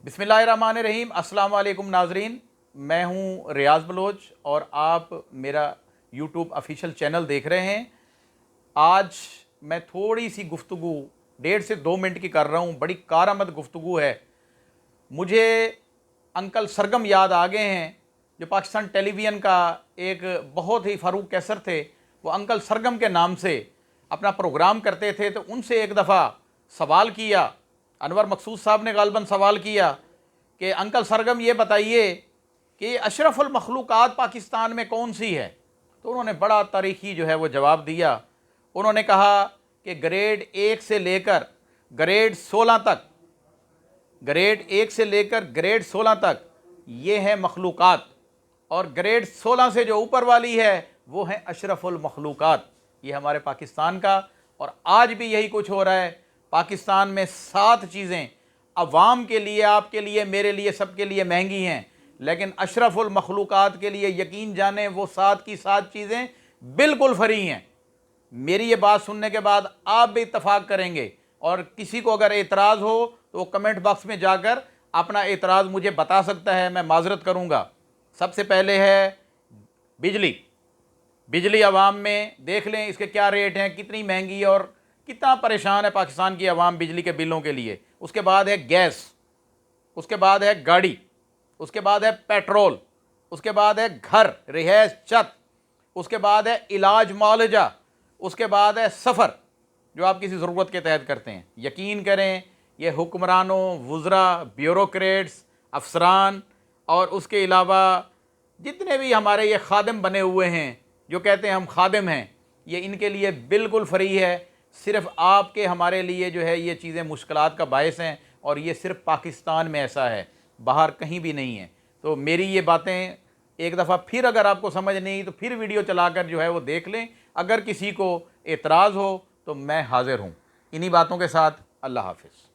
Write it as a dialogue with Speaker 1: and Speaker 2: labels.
Speaker 1: बिस्मिल्लाहिर्रहमानिर्रहीम। अस्सलाम वालेकुम नाजरीन, मैं हूं रियाज़ बलोच और आप मेरा यूट्यूब ऑफिशियल चैनल देख रहे हैं। आज मैं थोड़ी सी गुफ्तगू 1.5 से 2 मिनट की कर रहा हूं। बड़ी कारआमद गुफ्तगू है। मुझे अंकल सरगम याद आ गए हैं, जो पाकिस्तान टेलीविज़न का एक बहुत ही फ़ारूक कैसर थे। वो अंकल सरगम के नाम से अपना प्रोग्राम करते थे। तो उनसे एक दफ़ा सवाल किया, अनवर मकसूद साहब ने गालबन सवाल किया कि अंकल सरगम ये बताइए कि अशरफुल मखलूक़ात पाकिस्तान में कौन सी है। तो उन्होंने बड़ा तारीख़ी जो है वो जवाब दिया। उन्होंने कहा कि ग्रेड 1 से लेकर ग्रेड 16 तक, ग्रेड 1 से लेकर ग्रेड 16 तक ये है मखलूक़ात, और ग्रेड 16 से जो ऊपर वाली है वो है अशरफुल मखलूक़ात। ये हमारे पाकिस्तान का, और आज भी यही कुछ हो रहा है। पाकिस्तान में 7 चीज़ें अवाम के लिए, आपके लिए, मेरे लिए, सबके लिए महंगी हैं, लेकिन अशरफुल मखलूक़ात के लिए यकीन जाने वो 7 की 7 चीज़ें बिल्कुल फ्री हैं। मेरी ये बात सुनने के बाद आप भी इत्तफाक करेंगे, और किसी को अगर एतराज़ हो तो वो कमेंट बॉक्स में जाकर अपना एतराज़ मुझे बता सकता है, मैं माजरत करूँगा। सबसे पहले है बिजली। बिजली अवाम में देख लें इसके क्या रेट हैं, कितनी महंगी है और कितना परेशान है पाकिस्तान की अवाम बिजली के बिलों के लिए। उसके बाद है गैस, उसके बाद है गाड़ी, उसके बाद है पेट्रोल, उसके बाद है घर, रिहाइश, छत, उसके बाद है इलाज मुआलजा, उसके बाद है सफ़र जो आप किसी ज़रूरत के तहत करते हैं। यकीन करें ये हुक्मरानों, वुज़रा, ब्यूरोक्रेट्स, अफसरान और उसके अलावा जितने भी हमारे ये खादिम बने हुए हैं जो कहते हैं हम खादिम हैं, ये इनके लिए बिल्कुल फ्री है। सिर्फ़ आपके हमारे लिए जो है ये चीज़ें मुश्किलात का बायस हैं, और ये सिर्फ़ पाकिस्तान में ऐसा है, बाहर कहीं भी नहीं है। तो मेरी ये बातें एक दफ़ा फिर अगर आपको समझ नहीं तो फिर वीडियो चलाकर जो है वो देख लें। अगर किसी को एतराज़ हो तो मैं हाज़िर हूँ। इन्हीं बातों के साथ अल्लाह हाफ़िज़।